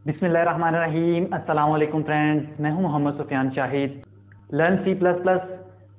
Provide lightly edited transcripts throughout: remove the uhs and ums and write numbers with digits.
बिस्मिल्लाहिर्रहमानिर्रहीम। अस्सलाम वालेकुम फ्रेंड्स, मैं हूं Mohammad Sufiyan Shahid. Learn C plus plus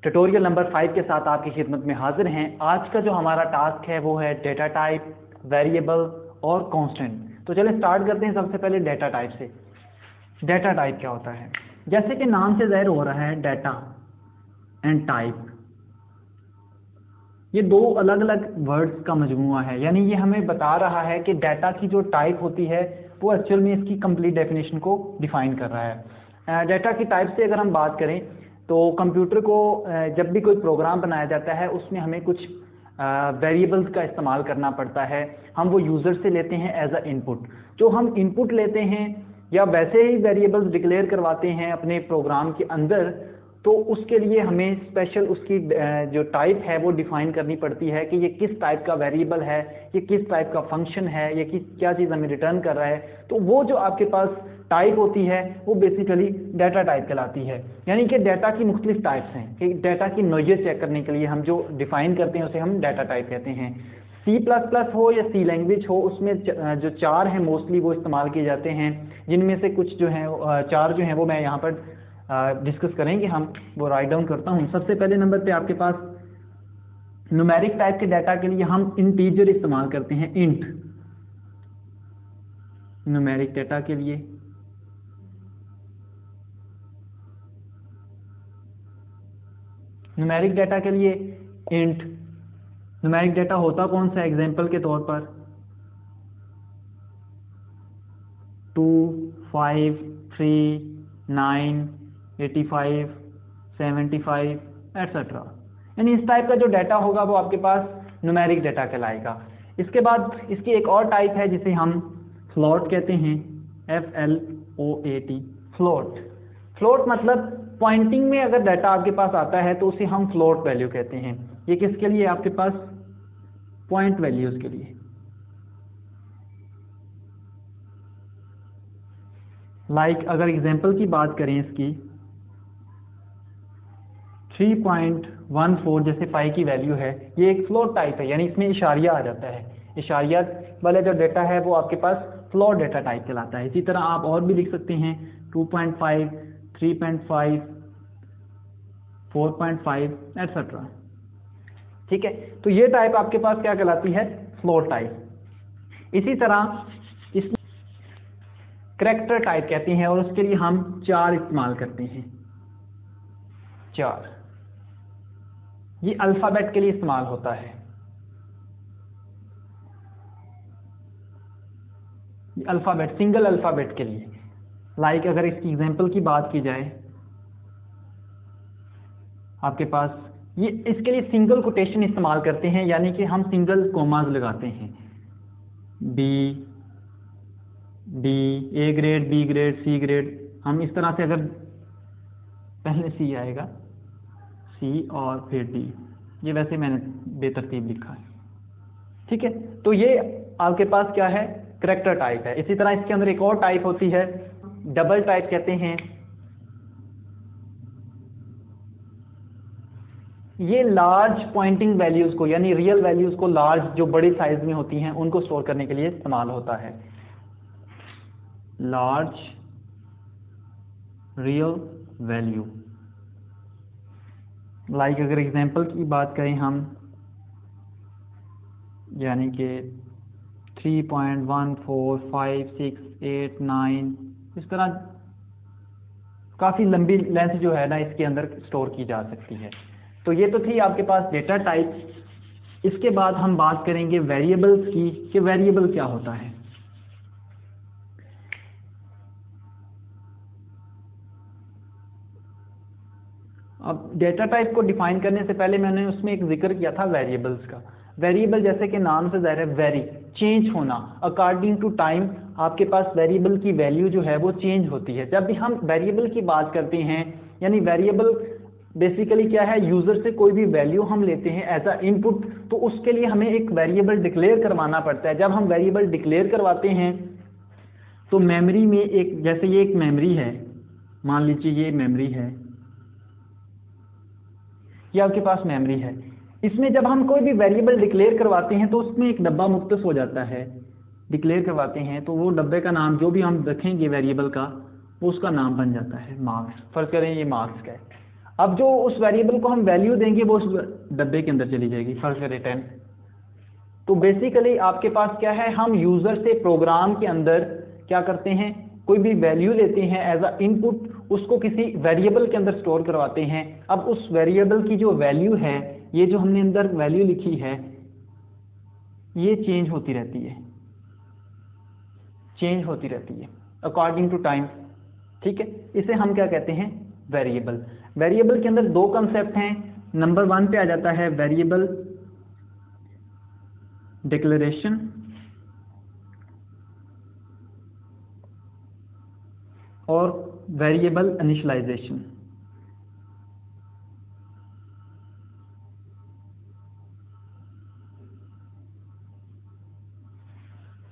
tutorial number 5 के साथ आपकी खिदमत में हाजिर हैं। आज का जो हमारा टास्क है वो है डेटा टाइप, वेरिएबल और कांस्टेंट। तो चलिए स्टार्ट करते हैं सबसे पहले डेटा टाइप से। डेटा टाइप क्या होता है? जैसे कि नाम से ज़ाहिर हो रहा है, डेटा एंड टाइप ये दो अलग अलग वर्ड्स का मजमूआ है। यानी ये हमें बता रहा है कि डाटा की जो टाइप होती है वो एक्चुअल में इसकी कंप्लीट डेफिनेशन को डिफाइन कर रहा है। डाटा की टाइप से अगर हम बात करें तो कंप्यूटर को जब भी कोई प्रोग्राम बनाया जाता है उसमें हमें कुछ वेरिएबल्स का इस्तेमाल करना पड़ता है। हम वो यूज़र से लेते हैं एज अ इनपुट। जो हम इनपुट लेते हैं या वैसे ही वेरिएबल्स डिक्लेयर करवाते हैं अपने प्रोग्राम के अंदर, तो उसके लिए हमें स्पेशल उसकी जो टाइप है वो डिफाइन करनी पड़ती है कि ये किस टाइप का वेरिएबल है, ये किस टाइप का फंक्शन है, ये क्या चीज़ हमें रिटर्न कर रहा है। तो वो जो आपके पास टाइप होती है वो बेसिकली डाटा टाइप कहलाती है। यानी कि डाटा की मुख्तलिफ टाइप्स हैं कि डाटा की नोयत चेक करने के लिए हम जो डिफाइन करते हैं उसे हम डाटा टाइप कहते हैं। C++ हो या सी लैंग्वेज हो, उसमें जो चार हैं मोस्टली वो इस्तेमाल किए जाते हैं, जिनमें से कुछ जो हैं चार जो हैं वो मैं यहाँ पर डिस्कस करेंगे। हम वो राइट डाउन करता हूँ। सबसे पहले नंबर पे आपके पास न्यूमेरिक टाइप के डाटा के लिए हम इंटीजर इस्तेमाल करते हैं, इंट। न्यूमेरिक डाटा के लिए इंट। न्यूमेरिक डाटा होता कौन सा? एग्जांपल के तौर पर 2, 5, 3, 9, 85, 75 एटसेट्रा। यानी इस टाइप का जो डाटा होगा वो आपके पास न्यूमेरिक डाटा कहलाएगा। इसके बाद इसकी एक और टाइप है जिसे हम फ्लोट कहते हैं, FLOAT, फ्लोट। फ्लोट मतलब पॉइंटिंग में अगर डाटा आपके पास आता है तो उसे हम फ्लोट वैल्यू कहते हैं। ये किसके लिए? आपके पास पॉइंट वैल्यूज के लिए। अगर एग्जांपल की बात करें इसकी 3.14 जैसे पाई की वैल्यू है, ये एक फ्लोट टाइप है, यानी इसमें इशारिया आ जाता है। इशारिया वाला जो डाटा है वो आपके पास फ्लोट डाटा टाइप कहलाता है। इसी तरह आप और भी लिख सकते हैं 2.5, 3.5, 4.5 एटसेट्रा। ठीक है, तो ये टाइप आपके पास क्या कहलाती है? Float type. इसी तरह इस करैक्टर टाइप कहते हैं और उसके लिए हम 4 इस्तेमाल करते हैं। 4 ये अल्फाबेट के लिए इस्तेमाल होता है। अल्फाबेट, सिंगल अल्फाबेट के लिए। अगर इसकी एग्जांपल की बात की जाए, आपके पास ये इसके लिए सिंगल कोटेशन इस्तेमाल करते हैं, यानी कि हम सिंगल कोमास लगाते हैं। B, D, A grade, B grade, C grade. हम इस तरह से, अगर पहले सी आएगा, सी और फिर डी, ये वैसे मैंने बेतरतीब लिखा है। ठीक है, तो ये आपके पास क्या है? करैक्टर टाइप है। इसी तरह इसके अंदर एक और टाइप होती है, डबल टाइप कहते हैं। ये लार्ज पॉइंटिंग वैल्यूज को, यानी रियल वैल्यूज को, लार्ज जो बड़ी साइज में होती हैं उनको स्टोर करने के लिए इस्तेमाल होता है। Large real value. अगर एग्जांपल की बात करें हम, यानी कि 3.145689, इस तरह काफ़ी लंबी लेंथ जो है ना इसके अंदर स्टोर की जा सकती है। तो ये तो थी आपके पास डेटा टाइप। इसके बाद हम बात करेंगे वेरिएबल्स की कि वेरिएबल क्या होता है। अब डेटा टाइप को डिफाइन करने से पहले मैंने उसमें एक जिक्र किया था वेरिएबल्स का। वेरिएबल जैसे कि नाम से ज़ाहिर है, वेरी, चेंज होना। अकॉर्डिंग टू टाइम आपके पास वेरिएबल की वैल्यू जो है वो चेंज होती है। जब भी हम वेरिएबल की बात करते हैं, यानी वेरिएबल बेसिकली क्या है? यूजर से कोई भी वैल्यू हम लेते हैं एज अ इनपुट, तो उसके लिए हमें एक वेरिएबल डिक्लेयर करवाना पड़ता है। जब हम वेरिएबल डिक्लेयर करवाते हैं तो मेमोरी में एक, जैसे ये एक मेमोरी है, मान लीजिए ये मेमोरी है, ये आपके पास मेमोरी है। इसमें जब हम कोई भी वेरिएबल डिक्लेयर करवाते हैं तो उसमें एक डब्बा मुख्तस हो जाता है, डिक्लेयर करवाते हैं तो वो डब्बे का नाम जो भी हम रखेंगे वेरिएबल का वो उसका नाम बन जाता है मार्क्स। फर्ज करें ये मार्क्स का है, अब जो उस वेरिएबल को हम वैल्यू देंगे वो उस डब्बे के अंदर चली जाएगी। फर्ज करें 10। तो बेसिकली आपके पास क्या है, हम यूजर से प्रोग्राम के अंदर क्या करते हैं, कोई भी वैल्यू लेते हैं एज अ इनपुट, उसको किसी वेरिएबल के अंदर स्टोर करवाते हैं। अब उस वेरिएबल की जो वैल्यू है, ये जो हमने अंदर वैल्यू लिखी है ये चेंज होती रहती है, चेंज होती रहती है अकॉर्डिंग टू टाइम। ठीक है, इसे हम क्या कहते हैं, वेरिएबल। वेरिएबल के अंदर दो कंसेप्ट हैं। नंबर 1 पे आ जाता है वेरिएबल डिक्लेरेशन और वेरिएबल इनिशियलाइजेशन।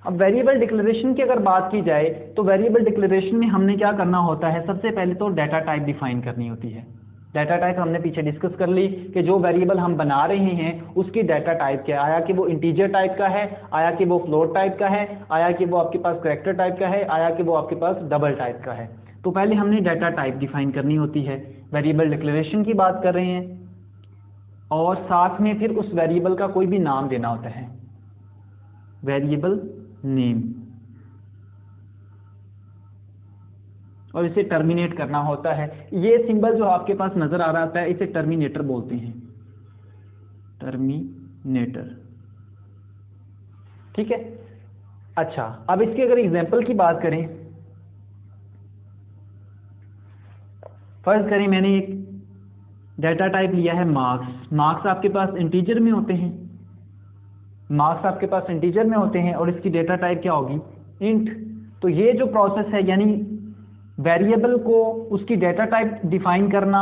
अब वेरिएबल डिक्लेरेशन की अगर बात की जाए तो वेरिएबल डिक्लेरेशन में हमने क्या करना होता है, सबसे पहले तो डाटा टाइप डिफाइन करनी होती है। डाटा टाइप हमने पीछे डिस्कस कर ली कि जो वेरिएबल हम बना रहे हैं उसकी डाटा टाइप क्या है, आया कि वो इंटीजर टाइप का है, आया कि वो फ्लोट टाइप का है, आया कि वो आपके पास कैरेक्टर टाइप का है, आया कि वो आपके पास डबल टाइप का है। तो पहले हमने डाटा टाइप डिफाइन करनी होती है, वेरिएबल डिक्लेरेशन की बात कर रहे हैं, और साथ में फिर उस वेरिएबल का कोई भी नाम देना होता है, वेरिएबल नेम, और इसे टर्मिनेट करना होता है। ये सिंबल जो आपके पास नजर आ रहा है इसे टर्मिनेटर बोलते हैं, टर्मिनेटर। ठीक है, अच्छा अब इसके अगर एग्जांपल की बात करें, फर्ज करें मैंने एक डाटा टाइप लिया है मार्क्स। मार्क्स आपके पास इंटीजर में होते हैं, मार्क्स आपके पास इंटीजर में होते हैं और इसकी डेटा टाइप क्या होगी, इंट। तो ये जो प्रोसेस है यानी वेरिएबल को उसकी डेटा टाइप डिफाइन करना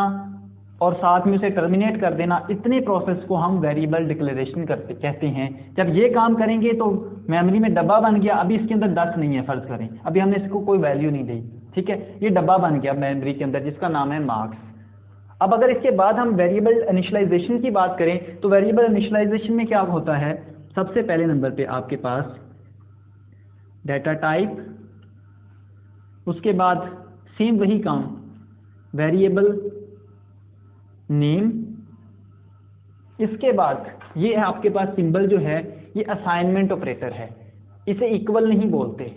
और साथ में उसे टर्मिनेट कर देना, इतने प्रोसेस को हम वेरिएबल डिक्लेरेशन कहते हैं। जब ये काम करेंगे तो मेमोरी में डब्बा बन गया, अभी इसके अंदर 10 नहीं है, फर्ज करें अभी हमने इसको कोई वैल्यू नहीं दी, ठीक है, ये डब्बा बन गया मेमोरी के अंदर जिसका नाम है मार्क्स। अब अगर इसके बाद हम वेरिएबल इनिशियलाइजेशन की बात करें तो वेरिएबल इनिशियलाइजेशन में क्या होता है, सबसे पहले नंबर पे आपके पास डाटा टाइप, उसके बाद सेम वही काम वेरिएबल नेम, इसके बाद ये है आपके पास सिंबल जो है ये असाइनमेंट ऑपरेटर है, इसे इक्वल नहीं बोलते।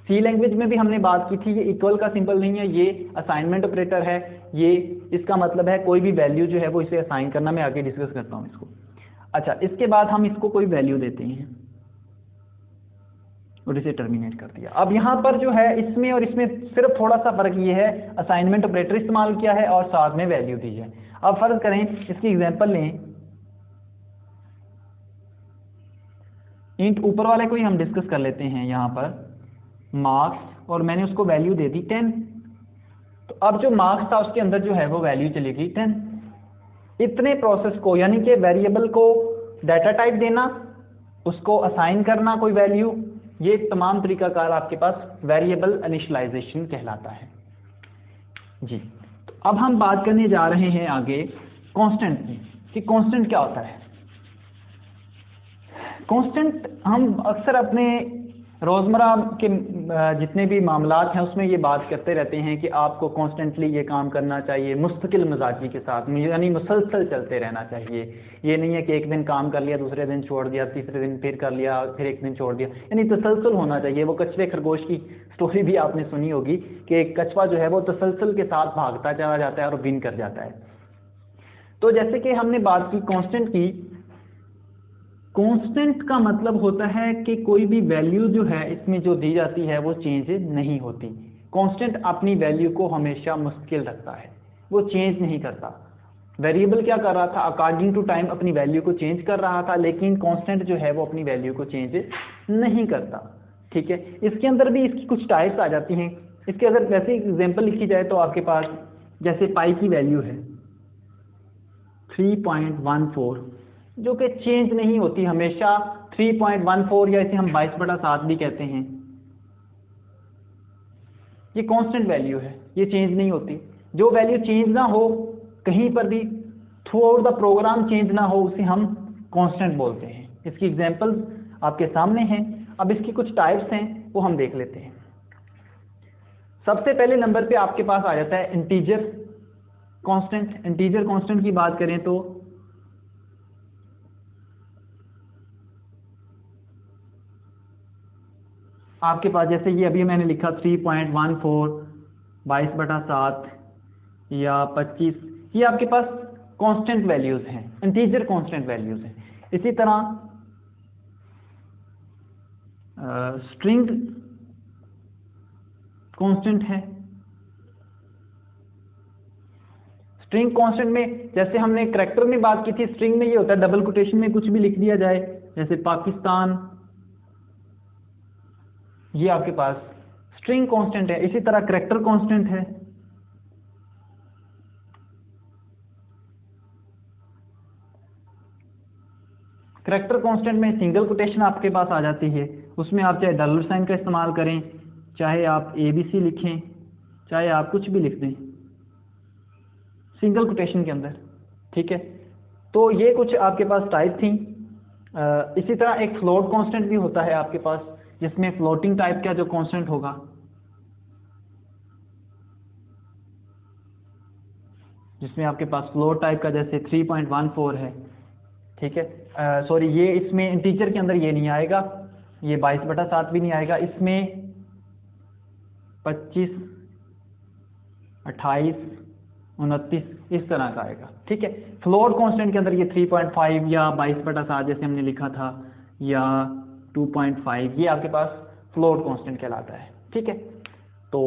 सी लैंग्वेज में भी हमने बात की थी, ये इक्वल का सिंबल नहीं है, ये असाइनमेंट ऑपरेटर है। ये इसका मतलब है कोई भी वैल्यू जो है वो इसे असाइन करना, मैं आगे डिस्कस करता हूं इसको। अच्छा, इसके बाद हम इसको कोई वैल्यू देते हैं और इसे टर्मिनेट कर दिया। अब यहां पर जो है इसमें और इसमें सिर्फ थोड़ा सा फर्क ये है, असाइनमेंट ऑपरेटर इस्तेमाल किया है और साथ में वैल्यू दी है। अब फर्ज करें इसकी एग्जांपल लें, इंट ऊपर वाले को ही हम डिस्कस कर लेते हैं, यहां पर मार्क्स, और मैंने उसको वैल्यू दे दी 10। तो अब जो मार्क्स था उसके अंदर जो है वो वैल्यू चली गई 10। इतने प्रोसेस को यानी कि वेरिएबल को डाटा टाइप देना, उसको असाइन करना कोई वैल्यू, ये तमाम तरीकाकार आपके पास वेरिएबल इनिशियलाइजेशन कहलाता है जी। तो अब हम बात करने जा रहे हैं आगे कांस्टेंट की, कि कांस्टेंट क्या होता है। कांस्टेंट हम अक्सर अपने रोजमर्रा के जितने भी मामलात हैं उसमें ये बात करते रहते हैं कि आपको कॉन्स्टेंटली ये काम करना चाहिए, मुस्तकिल मिजाजी के साथ, यानी मुसलसल चलते रहना चाहिए। ये नहीं है कि एक दिन काम कर लिया, दूसरे दिन छोड़ दिया, तीसरे दिन फिर कर लिया, फिर एक दिन छोड़ दिया, यानी तसलसल होना चाहिए। वो कछुए खरगोश की स्टोरी भी आपने सुनी होगी कि एक कछुआ जो है वो तसलसल के साथ भागता चला जाता है और विन कर जाता है। तो जैसे कि हमने बात की कांस्टेंट की, कांस्टेंट का मतलब होता है कि कोई भी वैल्यू जो है इसमें जो दी जाती है वो चेंज नहीं होती। कांस्टेंट अपनी वैल्यू को हमेशा मुस्तकिल रखता है, वो चेंज नहीं करता। वेरिएबल क्या कर रहा था, अकॉर्डिंग टू टाइम अपनी वैल्यू को चेंज कर रहा था, लेकिन कांस्टेंट जो है वो अपनी वैल्यू को चेंज नहीं करता। ठीक है, इसके अंदर भी इसकी कुछ टाइप्स आ जाती हैं। इसके अगर वैसे एग्जांपल लिखी जाए तो आपके पास जैसे पाई की वैल्यू है 3.14 जो कि चेंज नहीं होती, हमेशा 3.14, या इसे हम 22/7 भी कहते हैं, ये कांस्टेंट वैल्यू है, ये चेंज नहीं होती। जो वैल्यू चेंज ना हो कहीं पर भी, throughout the program change ना हो, उसे हम कांस्टेंट बोलते हैं। इसकी एग्जांपल्स आपके सामने हैं। अब इसकी कुछ टाइप्स हैं वो हम देख लेते हैं। सबसे पहले नंबर पे आपके पास आ जाता है इंटीजर कांस्टेंट। इंटीजर कांस्टेंट की बात करें तो आपके पास जैसे ये अभी मैंने लिखा 3.14 22/7 या 25, ये आपके पास कांस्टेंट वैल्यूज हैं, इंटीजर कांस्टेंट वैल्यूज हैं। इसी तरह स्ट्रिंग कांस्टेंट है। स्ट्रिंग कांस्टेंट में जैसे हमने करैक्टर में बात की थी, स्ट्रिंग में ये होता है डबल कोटेशन में कुछ भी लिख दिया जाए, जैसे पाकिस्तान, ये आपके पास स्ट्रिंग कांस्टेंट है। इसी तरह करैक्टर कांस्टेंट है। करैक्टर कांस्टेंट में सिंगल कोटेशन आपके पास आ जाती है, उसमें आप चाहे डॉलर साइन का इस्तेमाल करें, चाहे आप ABC लिखें, चाहे आप कुछ भी लिख दें सिंगल कोटेशन के अंदर, ठीक है। तो ये कुछ आपके पास टाइप थी। इसी तरह एक फ्लोट कांस्टेंट भी होता है आपके पास, जिसमें फ्लोटिंग टाइप का जो कांस्टेंट होगा, जिसमें आपके पास फ्लोट टाइप का जैसे 3.14 है, ठीक है। सॉरी, ये इसमें इंटीजर के अंदर ये नहीं आएगा, ये 22/7 भी नहीं आएगा, इसमें 25, 28, 29 इस तरह का आएगा, ठीक है। फ्लोट कांस्टेंट के अंदर ये 3.5 या 22/7 जैसे हमने लिखा था, या 2.5, ये आपके पास फ्लोट कांस्टेंट कहलाता है, ठीक है। तो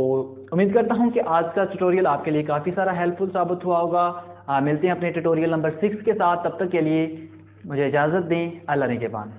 उम्मीद करता हूं कि आज का ट्यूटोरियल आपके लिए काफ़ी सारा हेल्पफुल साबित हुआ होगा। मिलते हैं अपने ट्यूटोरियल नंबर 6 के साथ, तब तक के लिए मुझे इजाज़त दें। अल्लाह ने के बाद।